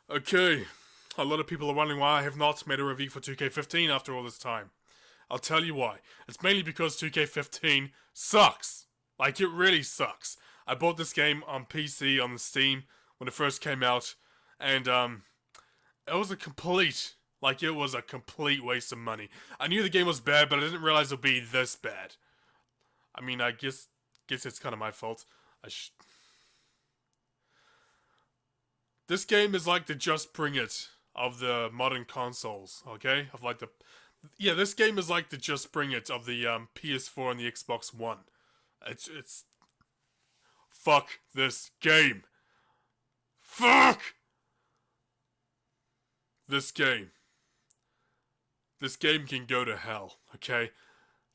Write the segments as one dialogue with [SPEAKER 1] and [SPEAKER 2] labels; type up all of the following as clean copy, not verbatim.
[SPEAKER 1] Okay, a lot of people are wondering why I have not made a review for 2K15 after all this time. I'll tell you why. It's mainly because 2K15 sucks. Like, it really sucks. I bought this game on PC on Steam when it first came out, and it was a complete waste of money. I knew the game was bad, but I didn't realize it would be this bad. I mean, I guess it's kind of my fault. This game is like the Just Bring It of the modern consoles, okay? This game is like the Just Bring It of the PS4 and the Xbox One. It's fuck this game. Fuck this game. This game can go to hell, okay?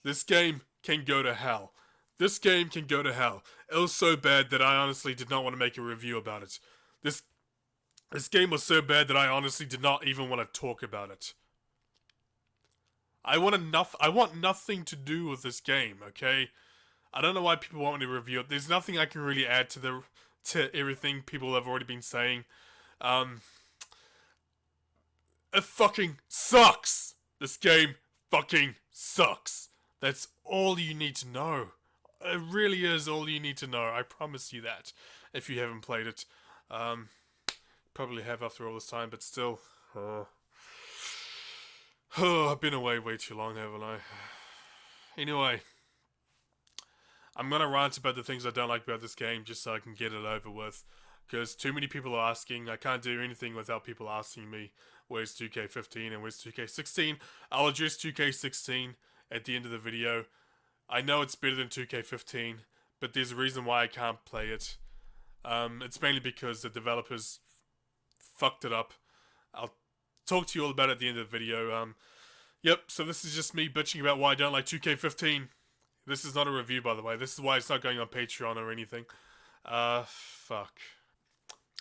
[SPEAKER 1] This game can go to hell. This game can go to hell. It was so bad that I honestly did not want to make a review about it. This game was so bad that I honestly did not even want to talk about it. I want nothing to do with this game, okay? I don't know why people want me to review it. There's nothing I can really add to everything people have already been saying. It fucking sucks! This game fucking sucks. That's all you need to know. It really is all you need to know. I promise you that. If you haven't played it. Probably have after all this time, but still. I've been away way too long, haven't I? Anyway. I'm gonna rant about the things I don't like about this game just so I can get it over with. Because too many people are asking. I can't do anything without people asking me, where's 2K15 and where's 2K16? I'll address 2K16 at the end of the video. I know it's better than 2K15, but there's a reason why I can't play it. It's mainly because the developers fucked it up. I'll talk to you all about it at the end of the video. Yep, so this is just me bitching about why I don't like 2K15. This is not a review, by the way. This is why it's not going on Patreon or anything. Fuck.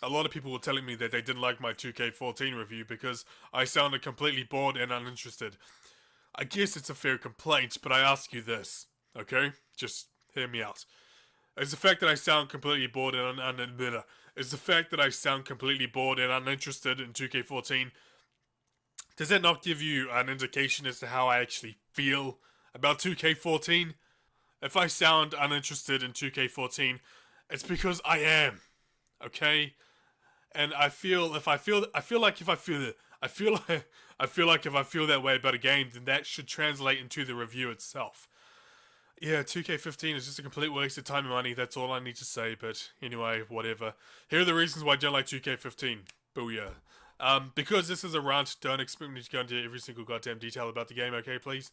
[SPEAKER 1] A lot of people were telling me that they didn't like my 2K14 review because I sounded completely bored and uninterested. I guess it's a fair complaint, but I ask you this, okay? Just hear me out. Is the fact that I sound completely bored and uninterested in 2K14, does that not give you an indication as to how I actually feel about 2K14? If I sound uninterested in 2K14, it's because I am, okay? And I feel like if I feel that way about a game, then that should translate into the review itself. Yeah, 2K15 is just a complete waste of time and money. That's all I need to say. But anyway, whatever. Here are the reasons why I don't like 2K15. Booyah. Because this is a rant, don't expect me to go into every single goddamn detail about the game, okay, please?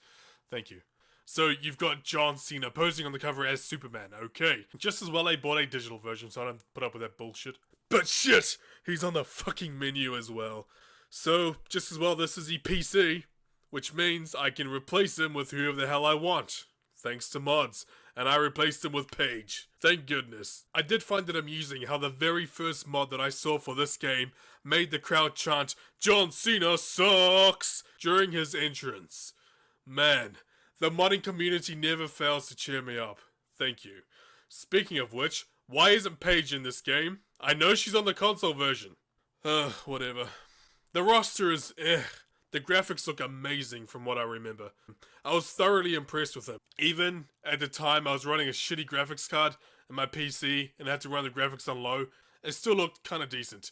[SPEAKER 1] Thank you. So, you've got John Cena posing on the cover as Superman, okay. Just as well I bought a digital version, so I don't put up with that bullshit. But shit! He's on the fucking menu as well. So, just as well this is a PC, which means I can replace him with whoever the hell I want. Thanks to mods. And I replaced him with Paige. Thank goodness. I did find it amusing how the very first mod that I saw for this game made the crowd chant, "John Cena sucks!" during his entrance. Man, the modding community never fails to cheer me up. Thank you. Speaking of which, why isn't Paige in this game? I know she's on the console version. Whatever. The roster is The graphics look amazing from what I remember. I was thoroughly impressed with them. Even at the time I was running a shitty graphics card in my PC and had to run the graphics on low, it still looked kinda decent.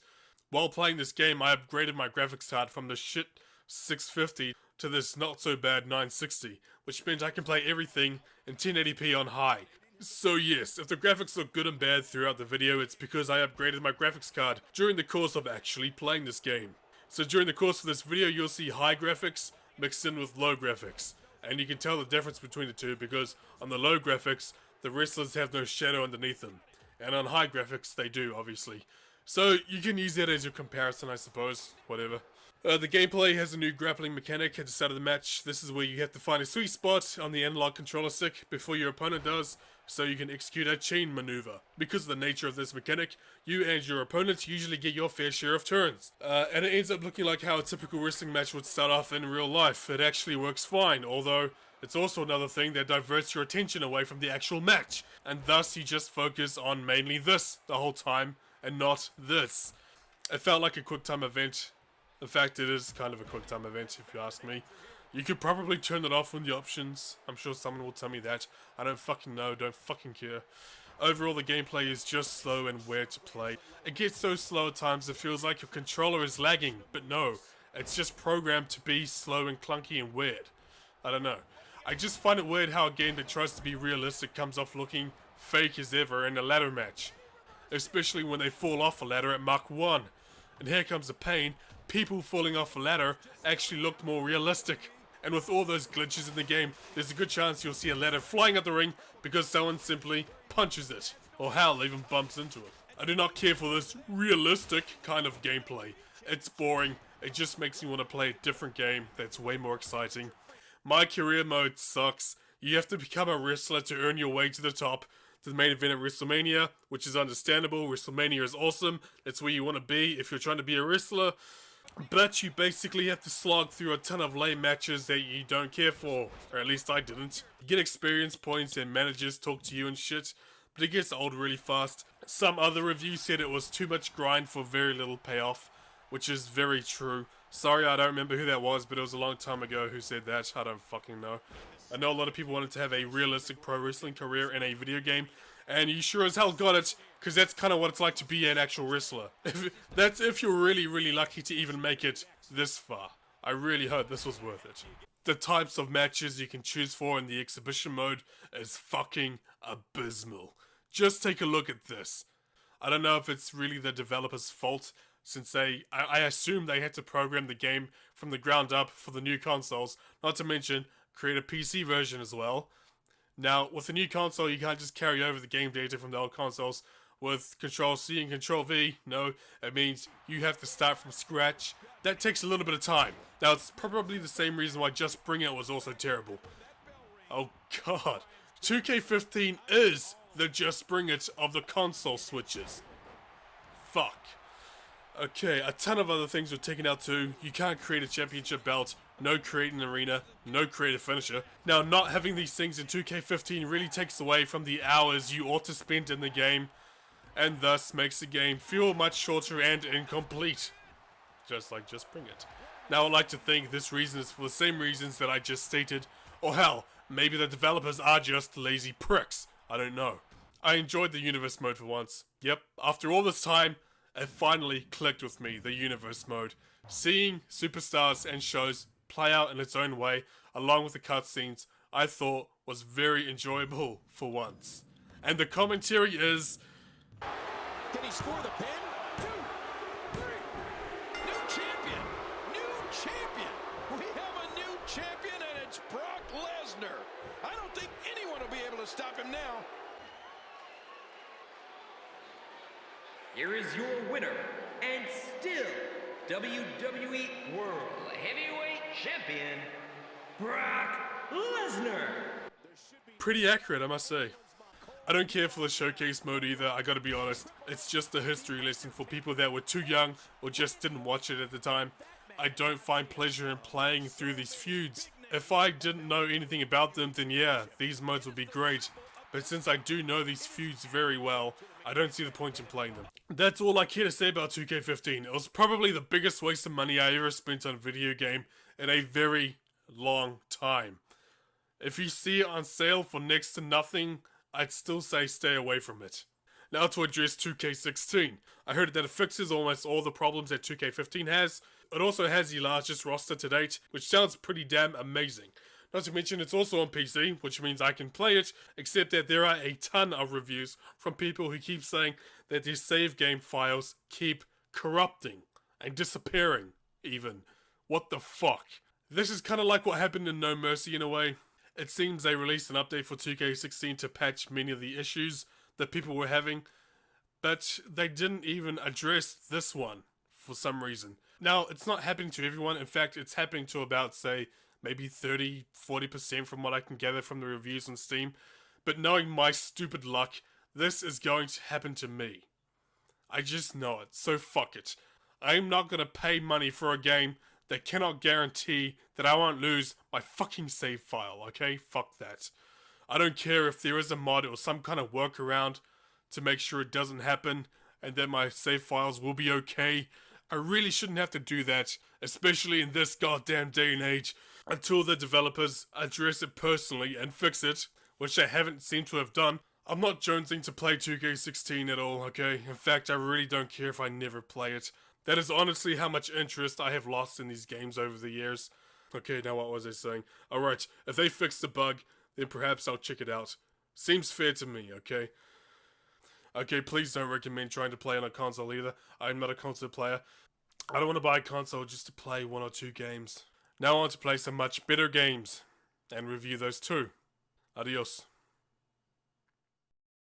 [SPEAKER 1] While playing this game, I upgraded my graphics card from the shit 650 to this not so bad 960, which means I can play everything in 1080p on high. So yes, if the graphics look good and bad throughout the video, it's because I upgraded my graphics card during the course of actually playing this game. So during the course of this video, you'll see high graphics mixed in with low graphics. And you can tell the difference between the two because on the low graphics, the wrestlers have no shadow underneath them. And on high graphics, they do, obviously. So you can use that as your comparison, I suppose. Whatever. The gameplay has a new grappling mechanic at the start of the match. This is where you have to find a sweet spot on the analog controller stick before your opponent does, so you can execute a chain maneuver. Because of the nature of this mechanic, you and your opponent usually get your fair share of turns. And it ends up looking like how a typical wrestling match would start off in real life. It actually works fine, although it's also another thing that diverts your attention away from the actual match. And thus you just focus on mainly this the whole time, and not this. It felt like a QuickTime event. In fact, it is kind of a QuickTime event if you ask me. You could probably turn it off in the options. I'm sure someone will tell me that. I don't fucking know, don't fucking care. Overall, the gameplay is just slow and weird to play. It gets so slow at times it feels like your controller is lagging, but no. It's just programmed to be slow and clunky and weird. I don't know. I just find it weird how a game that tries to be realistic comes off looking fake as ever in a ladder match. Especially when they fall off a ladder at Mach 1. And here comes the pain, people falling off a ladder actually looked more realistic. And with all those glitches in the game, there's a good chance you'll see a ladder flying up the ring because someone simply punches it. Or hell, even bumps into it. I do not care for this realistic kind of gameplay. It's boring. It just makes me want to play a different game that's way more exciting. My career mode sucks. You have to become a wrestler to earn your way to the top, to the main event at WrestleMania, which is understandable. WrestleMania is awesome. That's where you want to be if you're trying to be a wrestler. But you basically have to slog through a ton of lame matches that you don't care for. Or at least I didn't. You get experience points and managers talk to you and shit, but it gets old really fast. Some other reviews said it was too much grind for very little payoff, which is very true. Sorry, I don't remember who that was, but it was a long time ago who said that. I don't fucking know. I know a lot of people wanted to have a realistic pro wrestling career in a video game, and you sure as hell got it, because that's kind of what it's like to be an actual wrestler. That's if you're really, really lucky to even make it this far. I really hope this was worth it. The types of matches you can choose for in the exhibition mode is fucking abysmal. Just take a look at this. I don't know if it's really the developer's fault, since I assume they had to program the game from the ground up for the new consoles, not to mention create a PC version as well. Now, with the new console, you can't just carry over the game data from the old consoles with Control-C and Control-V. No, it means you have to start from scratch. That takes a little bit of time. Now, it's probably the same reason why Just Bring It was also terrible. Oh god. 2K15 is the Just Bring It of the console switches. Fuck. Okay, a ton of other things were taken out too. You can't create a championship belt, no create an arena, no create a finisher. Now, not having these things in 2K15 really takes away from the hours you ought to spend in the game, and thus makes the game feel much shorter and incomplete. Just like Just Bring It. Now, I'd like to think this reason is for the same reasons that I just stated, or hell, maybe the developers are just lazy pricks. I don't know. I enjoyed the universe mode for once. Yep, after all this time, it finally clicked with me, the universe mode. Seeing superstars and shows play out in its own way, along with the cutscenes, I thought was very enjoyable for once. And the commentary is...
[SPEAKER 2] Can he score the pin? 2, 3. New champion! New champion! We have a new champion and it's Brock Lesnar. I don't think anyone will be able to stop him now.
[SPEAKER 3] Here is your winner, and still WWE World Heavyweight Champion, Brock Lesnar.
[SPEAKER 1] Pretty accurate, I must say. I don't care for the showcase mode either, I gotta be honest. It's just a history lesson for people that were too young or just didn't watch it at the time. I don't find pleasure in playing through these feuds. If I didn't know anything about them, then yeah, these modes would be great. But since I do know these feuds very well, I don't see the point in playing them. That's all I care to say about 2K15. It was probably the biggest waste of money I ever spent on a video game in a very long time. If you see it on sale for next to nothing, I'd still say stay away from it. Now to address 2K16. I heard that it fixes almost all the problems that 2K15 has. It also has the largest roster to date, which sounds pretty damn amazing. Not to mention it's also on PC, which means I can play it, except that there are a ton of reviews from people who keep saying that their save game files keep corrupting and disappearing, even. What the fuck? This is kind of like what happened in No Mercy in a way. It seems they released an update for 2K16 to patch many of the issues that people were having, but they didn't even address this one for some reason. Now, it's not happening to everyone. In fact, it's happening to about, say, maybe 30-40% from what I can gather from the reviews on Steam. But knowing my stupid luck, this is going to happen to me. I just know it, so fuck it. I'm not gonna pay money for a game that cannot guarantee that I won't lose my fucking save file, okay? Fuck that. I don't care if there is a mod or some kind of workaround to make sure it doesn't happen, and that my save files will be okay. I really shouldn't have to do that, especially in this goddamn day and age, until the developers address it personally and fix it, which they haven't seemed to have done. I'm not jonesing to play 2K16 at all, okay? In fact, I really don't care if I never play it. That is honestly how much interest I have lost in these games over the years. Okay, now what was I saying? Alright, if they fix the bug, then perhaps I'll check it out. Seems fair to me, okay? Okay, please don't recommend trying to play on a console either. I'm not a console player. I don't want to buy a console just to play 1 or 2 games. Now I want to play some much better games, and review those too. Adios.